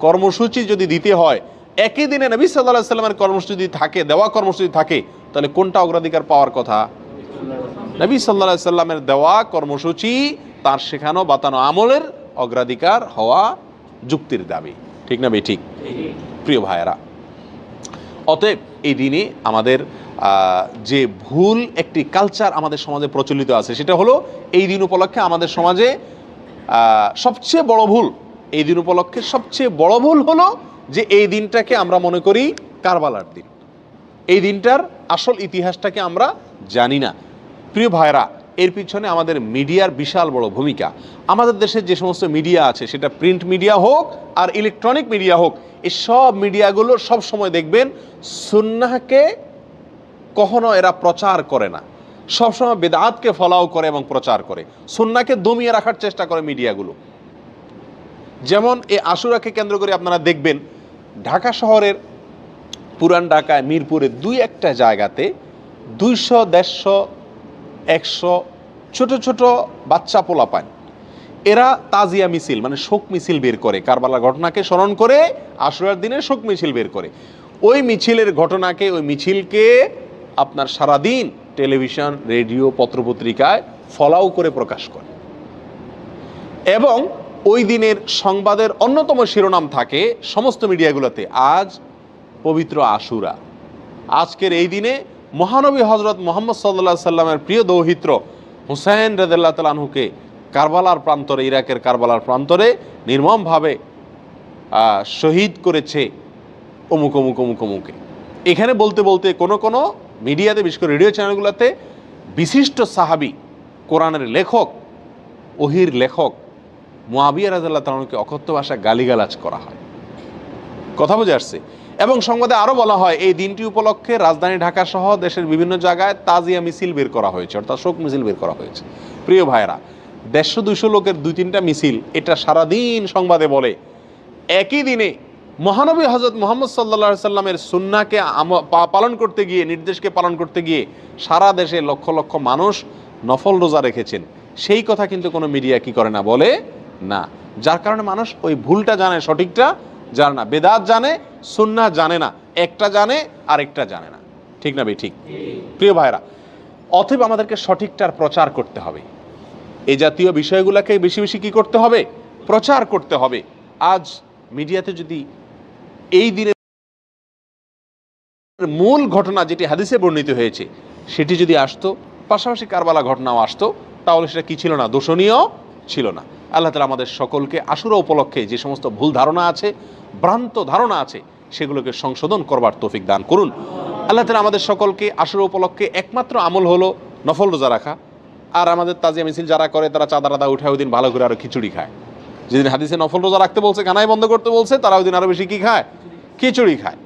কর্মসূচি যদি দিতে হয়, একই দিনে নবী সাল্লাল্লাহু আলাইহি সাল্লামের কর্মসূচি থাকে, দেওয়া কর্মসূচি থাকে, তাহলে কোনটা অগ্রাধিকার পাওয়ার কথা? নবী সাল্লাল্লাহু আলাইহি সাল্লামের দেওয়া কর্মসূচি, তার শেখানো বাতানো আমলের অগ্রাধিকার হওয়া যুক্তির দাবি। ঠিক না ভাই? ঠিক। প্রিয় ভাইয়েরা, অতএব এই দিনে আমাদের যে ভুল একটি কালচার আমাদের সমাজে প্রচলিত আছে, সেটা হলো এই দিন উপলক্ষে আমাদের সমাজে সবচেয়ে বড় ভুল, এই দিন উপলক্ষে সবচেয়ে বড় ভুল হলো যে এই দিনটাকে আমরা মনে করি কারবালার দিন। এই দিনটার আসল ইতিহাসটাকে আমরা জানি না। প্রিয় ভাইরা, এর পিছনে আমাদের মিডিয়ার বিশাল বড় ভূমিকা। আমাদের দেশের যে সমস্ত মিডিয়া আছে, সেটা প্রিন্ট মিডিয়া হোক আর ইলেকট্রনিক মিডিয়া হোক, এই সব মিডিয়াগুলো সব সময় দেখবেন সুন্নাহকে কখনো এরা প্রচার করে না, সবসময় বেদাতকে ফলাও করে এবং প্রচার করে, সুন্নাহকে দমিয়ে রাখার চেষ্টা করে মিডিয়াগুলো। যেমন এই আশুরাকে কেন্দ্র করে আপনারা দেখবেন ঢাকা শহরের পুরান ঢাকায় মিরপুরে 2-1টা জায়গাতে 200, 150, 100 ছোট ছোট বাচ্চা পোলাপান, এরা তাজিয়া মিছিল, মানে শোক মিছিল বের করে, কারবালার ঘটনাকে স্মরণ করে আশুরার দিনে শোক মিছিল বের করে। ওই মিছিলের ঘটনাকে, ওই মিছিলকে আপনার সারাদিন টেলিভিশন, রেডিও, পত্রপত্রিকায় ফলাও করে প্রকাশ করে, এবং ওই দিনের সংবাদের অন্যতম শিরোনাম থাকে সমস্ত মিডিয়াগুলোতে, আজ পবিত্র আশুরা। আজকের এই দিনে মহানবী হজরত মুহাম্মদ সাল্লাল্লাহু আলাইহি সাল্লামের প্রিয় দৌহিত্র হুসাইন রাদিয়াল্লাহু তাআলা আনহুকে কারবালার প্রান্তরে, ইরাকের কারবালার প্রান্তরে নির্মমভাবে শহীদ করেছে অমুক অমুক অমুক অমুকে। এখানে বলতে বলতে কোনো মিডিয়াতে, বিশেষ করে রেডিও চ্যানেলগুলোতে বিশিষ্ট সাহাবী, কোরআনের লেখক, ওহির লেখক মুআবিয়া রাদিয়াল্লাহু তাআলা আনহুকে অকথ্য ভাষায় গালিগালাজ করা হয়। কথা বুঝে আসছে? এবং সংবাদে আরও বলা হয় এই দিনটি উপলক্ষে রাজধানী ঢাকা সহ দেশের বিভিন্ন জায়গায় তাজিয়া মিছিল বের করা হয়েছে, অর্থাৎ শোক মিছিল বের করা হয়েছে। প্রিয় ভাইরা, 150-200 লোকের 2-3টা মিছিল, এটা সারাদিন সংবাদে বলে। একই দিনে মহানবী হযরত মুহাম্মদ সাল্লাল্লাহু আলাইহি সাল্লামের সুন্নাহকে পালন করতে গিয়ে, নির্দেশকে পালন করতে গিয়ে সারা দেশে লক্ষ লক্ষ মানুষ নফল রোজা রেখেছেন, সেই কথা কিন্তু কোনো মিডিয়া কি করে না, বলে না। যার কারণে মানুষ ওই ভুলটা জানে, সঠিকটা জানে না, বেদাত জানে, সুন্নাহ জানে না, একটা জানে আরেকটা জানে না। ঠিক না ভাই? ঠিক। প্রিয় ভাইরা, অতএব আমাদেরকে সঠিকটার প্রচার করতে হবে। এই জাতীয় বিষয়গুলোকে বেশি বেশি কি করতে হবে? প্রচার করতে হবে। আজ মিডিয়াতে যদি এই দিনের মূল ঘটনা যেটি হাদিসে বর্ণিত হয়েছে সেটি যদি আসতো, পাশাপাশি কারবালা ঘটনাও আসতো, তাহলে সেটা কি ছিল না? দোষণীয় ছিল না। আল্লাহ তাআলা আমাদের সকলকে আশুরা উপলক্ষে যে সমস্ত ভুল ধারণা আছে, ভ্রান্ত ধারণা আছে, সেগুলোকে সংশোধন করবার তৌফিক দান করুন। আল্লাহ তাআলা আমাদের সকলকে আশুরা উপলক্ষে একমাত্র আমল হলো নফল রোজা রাখা। আর আমাদের তাজিয়া মিছিল যারা করে তারা চাঁদা টাদা উঠায় ওই দিন ভালো করে আরও খিচুড়ি খায়। যেদিন হাদিসে নফল রোজা রাখতে বলছে, কানাই বন্ধ করতে বলছে, তারা ওই দিন আরও বেশি কী খায়? খিচুড়ি খায়।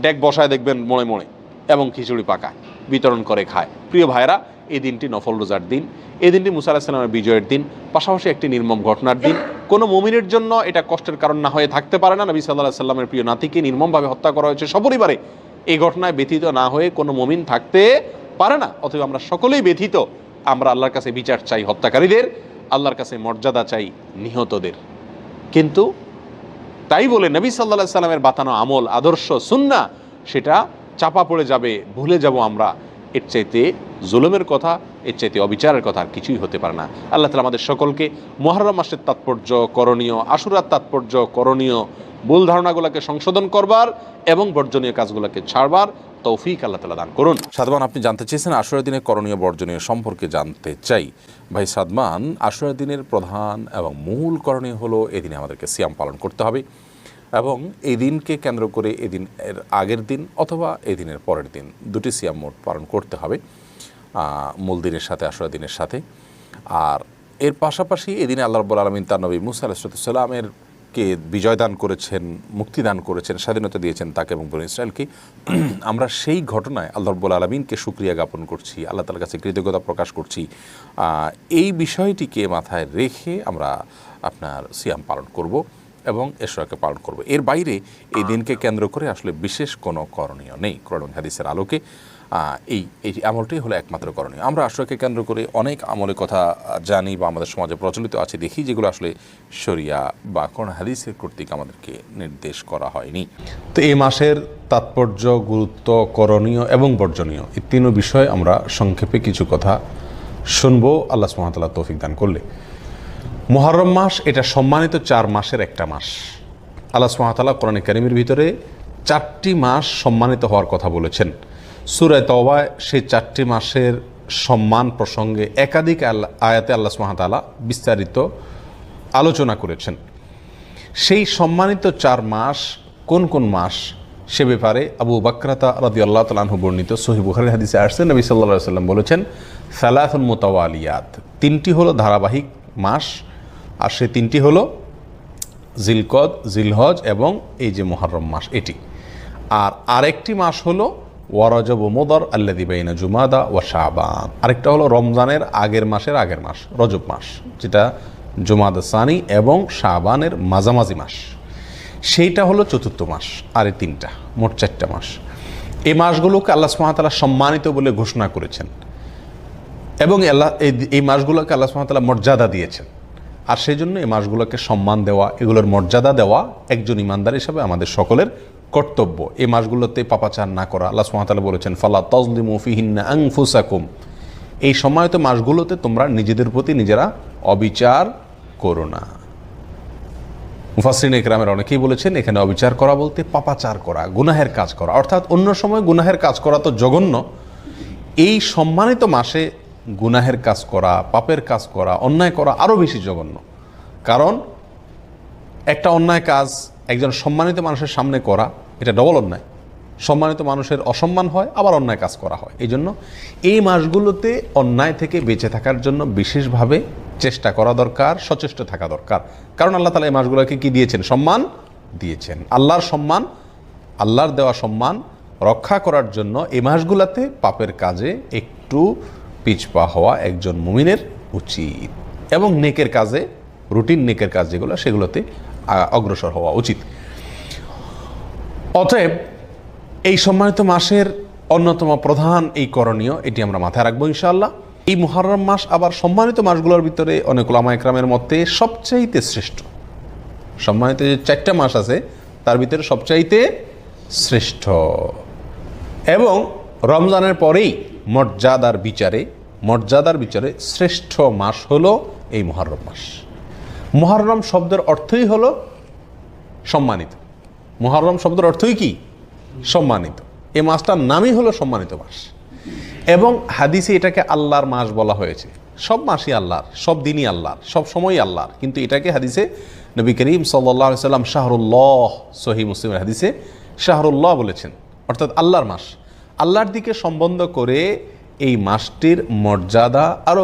ডেক বসায় দেখবেন মোড়ে মোড়ে, এবং খিচুড়ি পাকায়, বিতরণ করে খায়। প্রিয় ভাইরা, এই দিনটি নফল রোজার দিন, এই দিনটি মুসা আলাইহিস সালামের বিজয়ের দিন, পাশাপাশি একটি নির্মম ঘটনার দিন। কোনো মুমিনের জন্য এটা কষ্টের কারণ না হয়ে থাকতে পারে না। নবী সাল্লাল্লাহু আলাইহি সাল্লামের প্রিয় নাতিকে নির্মমভাবে হত্যা করা হয়েছে সপরিবারে। এই ঘটনায় ব্যথিত না হয়ে কোনো মুমিন থাকতে পারে না। অতএব আমরা সকলেই ব্যথিত। আমরা আল্লাহর কাছে বিচার চাই হত্যাকারীদের, আল্লাহর কাছে মর্যাদা চাই নিহতদের। কিন্তু তাই বলে নবী সাল্লাল্লাহু আলাইহি সাল্লামের বাতানো আমল, আদর্শ, সুন্নাহ সেটা চাপা পড়ে যাবে, ভুলে যাব আমরা। এর চাইতে জুলুমের কথা, এর চাইতে অবিচারের কথা আর কিছুই হতে পারে না। আল্লাহ তাআলা আমাদের সকলকে মুহররম মাসের তাৎপর্য করণীয়, আশুরার তাৎপর্য করণীয়, ভুল ধারণাগুলোকে সংশোধন করবার এবং বর্জনীয় কাজগুলোকে ছাড়বার তৌফিক আল্লাহ তাআলা দান করুন। সাদমান, আপনি জানতে চেয়েছেন আশুরা দিনের করণীয় বর্জনীয় সম্পর্কে জানতে চাই। ভাই সাদমান, আশুরা দিনের প্রধান এবং মূল করণীয় হলো এদিনে আমাদেরকে সিয়াম পালন করতে হবে, এবং এই দিনকে কেন্দ্র করে এদিন এর আগের দিন অথবা এই দিনের পরের দিন দুটি সিয়াম মোট পালন করতে হবে মূল দিনের সাথে, আশুরা দিনের সাথে। আর এর পাশাপাশি এদিনে আল্লাহ রাব্বুল আলামিন তার নবী মুসা আলাইহিস সালামের কে বিজয় দান করেছেন, মুক্তি দান করেছেন, স্বাধীনতা দিয়েছেন তাকে এবং বনী ইসরায়েলকে। আমরা সেই ঘটনায় আল্লাহ রাব্বুল আলামিনকে শুকরিয়া জ্ঞাপন করছি, আল্লাহ তাআলার কাছে কৃতজ্ঞতা প্রকাশ করছি। এই বিষয়টিকে মাথায় রেখে আমরা আপনার সিয়াম পালন করব এবং এশরাকে পালন করব। এর বাইরে এই দিনকে কেন্দ্র করে আসলে বিশেষ কোনো করণীয় নেই। কোরআন এবং হাদিসের আলোকে এই আমলটাই হলো একমাত্র করণীয়। আমরা আশরাকে কেন্দ্র করে অনেক আমলের কথা জানি বা আমাদের সমাজে প্রচলিত আছে দেখি, যেগুলো আসলে শরিয়া বা কোরআন হাদিসের কর্তৃক আমাদেরকে নির্দেশ করা হয়নি। তো এই মাসের তাৎপর্য, গুরুত্ব, করণীয় এবং বর্জনীয় এই তিন বিষয়ে আমরা সংক্ষেপে কিছু কথা শুনবো আল্লাহ সুবহানাহু ওয়া তাআলা তৌফিক দান করলে। মুহররম মাস এটা সম্মানিত 4 মাসের একটা মাস। আল্লাহ সুবহানাহু ওয়া তাআলা কোরআনে কারীমের ভিতরে 4টি মাস সম্মানিত হওয়ার কথা বলেছেন। সূরা তাওবায় সেই 4টি মাসের সম্মান প্রসঙ্গে একাধিক আয়াতে আল্লাহ সুবহানাহু ওয়া তাআলা বিস্তারিত আলোচনা করেছেন। সেই সম্মানিত 4 মাস কোন কোন মাস সে ব্যাপারে আবু বাকরাতা রাদিয়াল্লাহু তাআলা আনহু বর্ণিত সহিহ বুখারীর হাদিসে আসছে, নবী সাল্লাল্লাহু আলাইহি ওয়াসাল্লাম বলেছেন, সালাসুন মুতাওয়ালিয়াত, 3টি হলো ধারাবাহিক মাস, আর সেই 3টি হলো জিলকদ, জিলহজ এবং এই যে মুহররম মাস এটি। আর আরেকটি মাস হলো ওয়ারজব ও মুদর আল্লাযী বাইনা জুমাদা ওয়া শাবান। আরেকটা হলো রমজানের আগের মাসের আগের মাস, রজব মাস, যেটা জুমাদা সানি এবং শাবানের মাঝামাঝি মাস, সেইটা হলো 4র্থ মাস। আর এই 3টা, মোট 4টা মাস। এই মাসগুলোকে আল্লাহ সুবহানাহু ওয়া তাআলা সম্মানিত বলে ঘোষণা করেছেন এবং এই মাসগুলোকে আল্লাহ সুবহানাহু ওয়া তাআলা মর্যাদা দিয়েছেন। আর সেই জন্য এই মাসগুলোকে সম্মান দেওয়া, এগুলোর মর্যাদা দেওয়া একজন ইমানদার হিসাবে আমাদের সকলের কর্তব্য। এই মাসগুলোতে পাপাচার না করা। আল্লাহ সুবহানাহু ওয়া তাআলা বলেছেন, ফালা তাজলিমু ফিহিন্না আনফুসাকুম, এই সম্মানিত মাসগুলোতে তোমরা নিজেদের প্রতি নিজেরা অবিচার করো না। মুফাসসিরিন ইকরামের অনেকেই বলেছেন এখানে অবিচার করা বলতে পাপাচার করা, গুনাহের কাজ করা। অর্থাৎ অন্য সময় গুনাহের কাজ করা তো জঘন্য, এই সম্মানিত মাসে গুনাহের কাজ করা, পাপের কাজ করা, অন্যায় করা আরও বেশি জঘন্য। কারণ একটা অন্যায় কাজ একজন সম্মানিত মানুষের সামনে করা, এটা ডবল অন্যায়। সম্মানিত মানুষের অসম্মান হয়, আবার অন্যায় কাজ করা হয়। এই জন্য এই মাসগুলোতে অন্যায় থেকে বেঁচে থাকার জন্য বিশেষভাবে চেষ্টা করা দরকার, সচেষ্ট থাকা দরকার। কারণ আল্লাহ তাআলা এই মাসগুলোকে কি দিয়েছেন? সম্মান দিয়েছেন। আল্লাহর সম্মান, আল্লাহর দেওয়া সম্মান রক্ষা করার জন্য এই মাসগুলোতে পাপের কাজে একটু পিছপা হওয়া একজন মুমিনের উচিত, এবং নেকের কাজে, রুটিন নেকের কাজ যেগুলো, সেগুলোতে অগ্রসর হওয়া উচিত। অতএব এই সম্মানিত মাসের অন্যতম প্রধান এই করণীয়, এটি আমরা মাথায় রাখবো ইনশাআল্লাহ। এই মুহররম মাস আবার সম্মানিত মাসগুলোর ভিতরে অনেক উলামা ইকরামের মতে সবচাইতে শ্রেষ্ঠ। সম্মানিত যে 4টা মাস আছে তার ভিতরে সবচাইতে শ্রেষ্ঠ, এবং রমজানের পরেই মর্যাদার বিচারে শ্রেষ্ঠ মাস হলো এই মুহররম মাস। মুহররম শব্দের অর্থই হলো সম্মানিত। মুহররম শব্দের অর্থই কি? সম্মানিত। এই মাসটার নামই হলো সম্মানিত মাস, এবং হাদিসে এটাকে আল্লাহর মাস বলা হয়েছে। সব মাসই আল্লাহর, সব দিনই আল্লাহর, সব সময়ই আল্লাহর, কিন্তু এটাকে হাদিসে নবী করিম সাল্লাল্লাহু আলাইহি সাল্লাম শাহরুল্লাহ, সহিহ মুসলিমের হাদিসে শাহরুল্লাহ বলেছেন, অর্থাৎ আল্লাহর মাস। আল্লাহর দিকে সম্বন্ধ করে এই মাসটির মর্যাদা আরও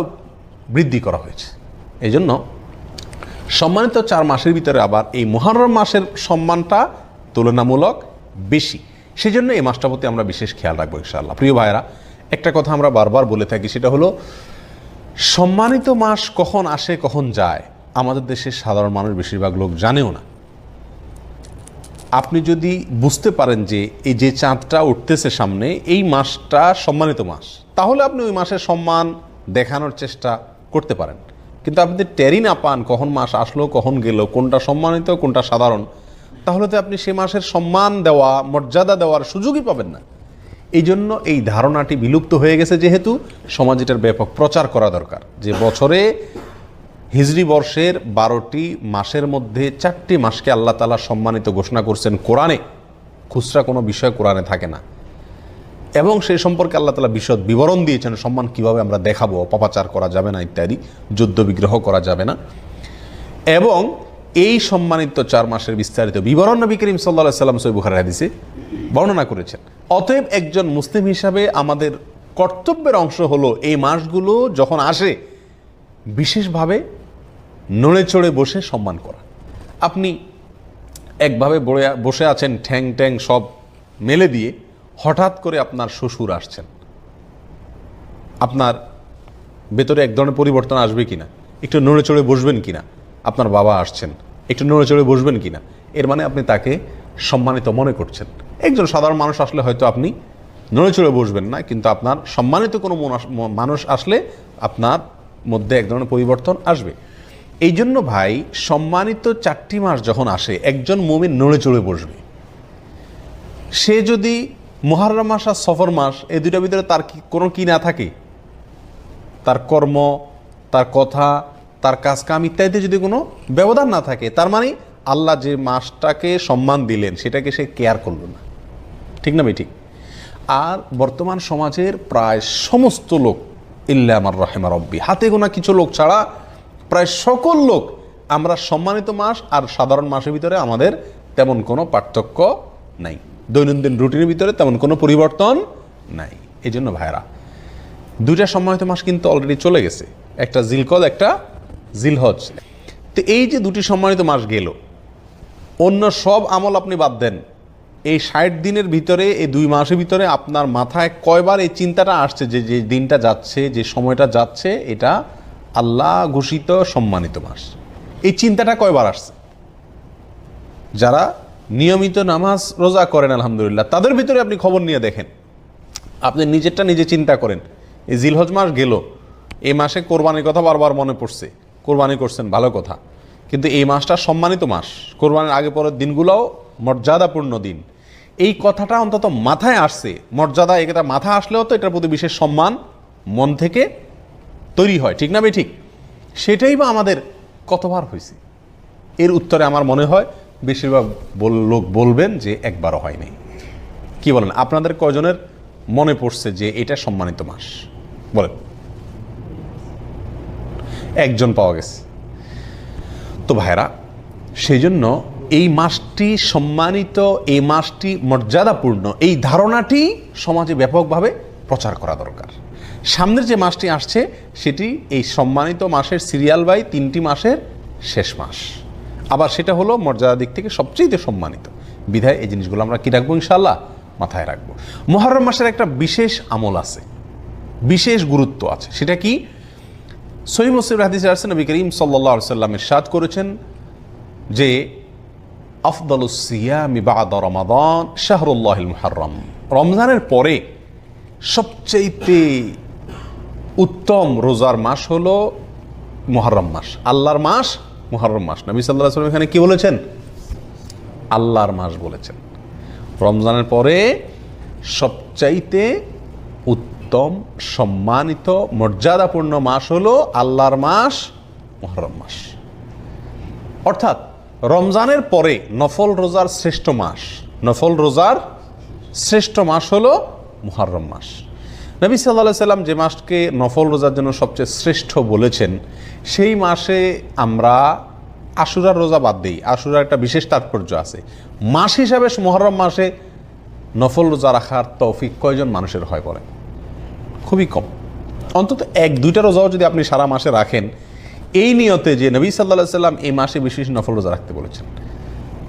বৃদ্ধি করা হয়েছে। এই জন্য সম্মানিত 4 মাসের ভিতরে আবার এই মুহররম মাসের সম্মানটা তুলনামূলক বেশি। সেজন্য এই মাসটার প্রতি আমরা বিশেষ খেয়াল রাখবো ইনশাআল্লাহ। প্রিয় ভাইরা, একটা কথা আমরা বারবার বলে থাকি, সেটা হলো সম্মানিত মাস কখন আসে কখন যায় আমাদের দেশের সাধারণ মানুষ বেশিরভাগ লোক জানেও না। আপনি যদি বুঝতে পারেন যে এই যে চাঁদটা উঠতেছে সামনে, এই মাসটা সম্মানিত মাস, তাহলে আপনি ওই মাসের সম্মান দেখানোর চেষ্টা করতে পারেন। কিন্তু আপনি টেরই না পান কখন মাস আসলো কখন গেল, কোনটা সম্মানিত কোনটা সাধারণ, তাহলে তো আপনি সে মাসের সম্মান দেওয়া, মর্যাদা দেওয়ার সুযোগই পাবেন না। এই জন্য এই ধারণাটি বিলুপ্ত হয়ে গেছে, যেহেতু সমাজ এটার ব্যাপক প্রচার করা দরকার যে বছরে হিজরি বর্ষের 12টি মাসের মধ্যে 4টি মাসকে আল্লাহ তাআলা সম্মানিত ঘোষণা করছেন কোরআনে। খুচরা কোনো বিষয় কোরআনে থাকে না, এবং সেই সম্পর্কে আল্লাহ তাআলা বিশদ বিবরণ দিয়েছেন, সম্মান কিভাবে আমরা দেখাবো, অপপ্রচার করা যাবে না ইত্যাদি, যুদ্ধ বিগ্রহ করা যাবে না। এবং এই সম্মানিত 4 মাসের বিস্তারিত বিবরণ নবী করিম সাল্লাল্লাহু আলাইহি সাল্লাম সহিহ বুখারীর হাদিসে বর্ণনা করেছেন। অতএব একজন মুসলিম হিসাবে আমাদের কর্তব্যের অংশ হলো এই মাসগুলো যখন আসে বিশেষভাবে নড়ে চড়ে বসে সম্মান করা। আপনি একভাবে বসে আছেন ঠ্যাং ট্যাং সব মেলে দিয়ে, হঠাৎ করে আপনার শ্বশুর আসছেন, আপনার ভেতরে এক ধরনের পরিবর্তন আসবে কিনা, একটু নড়ে চড়ে বসবেন কিনা। আপনার বাবা আসছেন, একটু নড়ে চড়ে বসবেন কিনা, এর মানে আপনি তাকে সম্মানিত মনে করছেন। একজন সাধারণ মানুষ আসলে হয়তো আপনি নড়ে চড়ে বসবেন না, কিন্তু আপনার সম্মানিত কোনো মানুষ আসলে আপনার মধ্যে এক ধরনের পরিবর্তন আসবে। এই জন্য ভাই, সম্মানিত 4টি মাস যখন আসে একজন মুমিন নড়ে চড়ে বসবে। সে যদি মুহররম মাস আর সফর মাস এই দুইটার ভিতরে তার কোনো কি না থাকে, তার কর্ম, তার কথা, তার কাজ কাম ইত্যাদিতে যদি কোনো ব্যবধান না থাকে, তার মানে আল্লাহ যে মাসটাকে সম্মান দিলেন সেটাকে সে কেয়ার করল না। ঠিক না ভাই? ঠিক। আর বর্তমান সমাজের প্রায় সমস্ত লোক, ইল্লা আমার রাহিমা রব্বি, হাতে গোনা কিছু লোক ছাড়া প্রায় সকল লোক, আমরা সম্মানিত মাস আর সাধারণ মাসের ভিতরে আমাদের তেমন কোনো পার্থক্য নাই, দৈনন্দিন রুটিনের ভিতরে তেমন কোনো পরিবর্তন নাই। এই জন্য ভাইরা, 2টা সম্মানিত মাস কিন্তু অলরেডি চলে গেছে, একটা জিলকদ, একটা জিলহজ। তো এই যে 2টি সম্মানিত মাস গেল, অন্য সব আমল আপনি বাদ দেন, এই 60 দিনের ভিতরে, এই 2 মাসের ভিতরে আপনার মাথায় কয়বার এই চিন্তাটা আসছে যে যে দিনটা যাচ্ছে, যে সময়টা যাচ্ছে, এটা আল্লাহ ঘোষিত সম্মানিত মাস? এই চিন্তাটা কয়বার আসছে? যারা নিয়মিত নামাজ রোজা করেন আলহামদুলিল্লাহ, তাদের ভিতরে আপনি খবর নিয়ে দেখেন, আপনি নিজেরটা নিজে চিন্তা করেন। এই জিলহজ মাস গেল, এই মাসে কোরবানির কথা বারবার মনে পড়ছে, কোরবানি করছেন, ভালো কথা, কিন্তু এই মাসটা সম্মানিত মাস, কোরবানির আগে পরের দিনগুলোও মর্যাদাপূর্ণ দিন, এই কথাটা অন্তত মাথায় আসছে। মর্যাদা, এটা মাথায় আসলেও তো এটার প্রতি বিশেষ সম্মান মন থেকে তৈরি হয়। ঠিক না ভাই? ঠিক। সেটাই বা আমাদের কতবার হয়েছে? এর উত্তরে আমার মনে হয় বেশিরভাগ লোক বলবেন যে একবারও হয়নি। কি বলেন? আপনাদের কয়জনের মনে পড়ছে যে এটা সম্মানিত মাস? বলেন। একজন পাওয়া গেছে। তো ভাইরা, সেই জন্য এই মাসটি সম্মানিত, এই মাসটি মর্যাদাপূর্ণ, এই ধারণাটি সমাজে ব্যাপকভাবে প্রচার করা দরকার। সামনের যে মাসটি আসছে সেটি এই সম্মানিত মাসের সিরিয়াল বাই 3টি মাসের শেষ মাস, আবার সেটা হলো মর্যাদার দিক থেকে সবচেয়ে সম্মানিত। বিধায় এই জিনিসগুলো আমরা কি রাখবো? ইনশাআল্লাহ মাথায় রাখবো। মুহররম মাসের একটা বিশেষ আমল আছে, বিশেষ গুরুত্ব আছে। সেটা কি? সহিহ মুসলিম হাদিসে আসছে, নবী করিম সাল্লাল্লাহু আলাইহি ওয়াসাল্লাম ইরশাদ করেছেন যে আফদালুস সিয়ামি বা'দা রমাদান শাহরুল্লাহিল মুহররম, রমজানের পরে সবচেয়ে উত্তম রোজার মাস হলো মুহররম মাস, আল্লাহর মাস মুহররম মাস। নবী সাল্লাল্লাহু আলাইহি ওয়াসাল্লাম এখানে কি বলেছেন? আল্লাহর মাস বলেছেন। রমজানের পরে সবচাইতে উত্তম, সম্মানিত, মর্যাদাপূর্ণ মাস হলো আল্লাহর মাস মুহররম মাস। অর্থাৎ রমজানের পরে নফল রোজার শ্রেষ্ঠ মাস, নফল রোজার শ্রেষ্ঠ মাস হলো মুহররম মাস। নবী সাল্লাল্লাহু আলাইহি ওয়াসাল্লাম যে মাসকে নফল রোজার জন্য সবচেয়ে শ্রেষ্ঠ বলেছেন, সেই মাসে আমরা আশুরার রোজা বাদ দেই, আশুরার একটা বিশেষ তাৎপর্য আছে। মাস হিসাবে মুহররম মাসে নফল রোজা রাখার তৌফিক কয়জন মানুষের হয় বলেন? খুবই কম। অন্তত 1-2টা রোজাও যদি আপনি সারা মাসে রাখেন এই নিয়তে যে নবী সাল্লাল্লাহু আলাইহি সাল্লাম এই মাসে বিশেষ নফল রোজা রাখতে বলেছেন,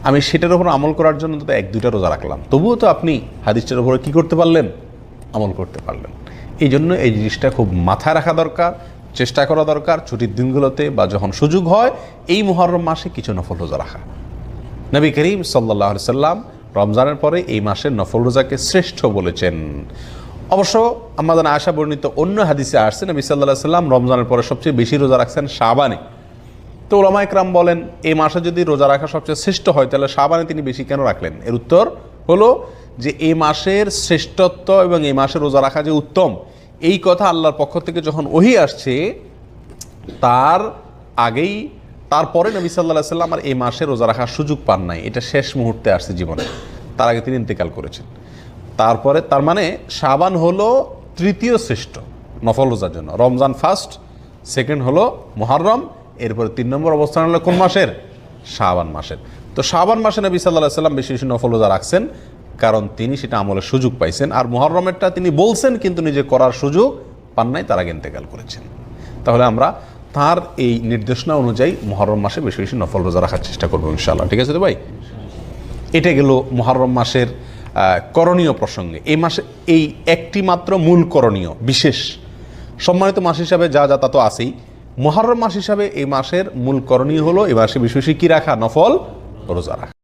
আমি সেটার উপর আমল করার জন্য তো 1-2টা রোজা রাখলাম, তবুও তো আপনি হাদিসটার উপরে কী করতে পারলেন? আমল করতে পারলেন। এই জন্য এই জিনিসটা খুব মাথায় রাখা দরকার, চেষ্টা করা দরকার ছুটির দিনগুলোতে বা যখন সুযোগ হয় এই মুহররম মাসে কিছু নফল রোজা রাখা। নবী করিম সাল্লাল্লাহু আলাইহি সাল্লাম রমজানের পরে এই মাসের নফল রোজাকে শ্রেষ্ঠ বলেছেন। অবশ্য আমাদের আয়েশা বর্ণিত অন্য হাদিসে আসছে নবী সাল্লাল্লাহু আলাইহি সাল্লাম রমজানের পরে সবচেয়ে বেশি রোজা রাখছেন শাবানে। তো উলামা ইকরাম বলেন এই মাসে যদি রোজা রাখা সবচেয়ে শ্রেষ্ঠ হয় তাহলে শাবানে তিনি বেশি কেন রাখলেন? এর উত্তর হলো যে এই মাসের শ্রেষ্ঠত্ব এবং এই মাসে রোজা রাখা যে উত্তম, এই কথা আল্লাহর পক্ষ থেকে যখন ওহী আসছে তার আগেই, তারপরে নবী সাল্লাল্লাহু আলাইহি সাল্লাম আর এই মাসে রোজা রাখার সুযোগ পান নাই, এটা শেষ মুহূর্তে আসছে জীবনে, তার আগে তিনি ইন্তেকাল করেছেন। তারপরে তার মানে শাবান হলো তৃতীয় শ্রেষ্ঠ নফল রোজার জন্য, রমজান ফার্স্ট, সেকেন্ড হলো মুহররম, এরপরে 3 নম্বর অবস্থান হলো কোন মাসের? শাবান মাসের। তো শাবান মাসে নবী সাল্লাল্লাহু আলাইহি সাল্লাম বেশি বেশি নফল রোজা রাখছেন কারণ তিনি সেটা আমলের সুযোগ পাইছেন, আর মুহররমেরটা তিনি বলছেন কিন্তু নিজে করার সুযোগ পান নাই, তার আগে ইন্তেকাল করেছেন। তাহলে আমরা তার এই নির্দেশনা অনুযায়ী মুহররম মাসে বেশি বেশি নফল রোজা রাখার চেষ্টা করবো ইনশাআল্লাহ। ঠিক আছে তো ভাই? এটা গেল মুহররম মাসের করণীয় প্রসঙ্গে। এই মাসে এই একটি মাত্র মূল করণীয়, বিশেষ সম্মানিত মাস হিসাবে যা যা তা তো আছেই, মুহররম মাস হিসাবে এই মাসের মূল করণীয় হলো এই মাসে বেশি বেশি কী রাখা? নফল রোজা রাখা।